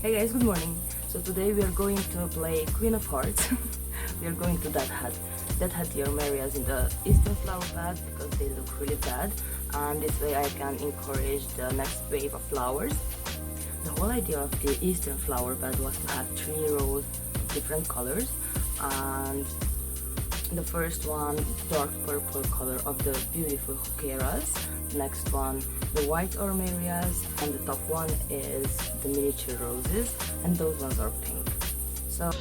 Hey guys, good morning. So today we are going to play Queen of Hearts. We are going to Deadhead the Armerias in the eastern flower bed because they look really bad, and this way I can encourage the next wave of flowers. The whole idea of the eastern flower bed was to have 3 rows of different colors, and the first one, dark purple color of the beautiful Horticultures. Next one, the white Armerias, and the top one is the miniature roses, and those ones are pink. So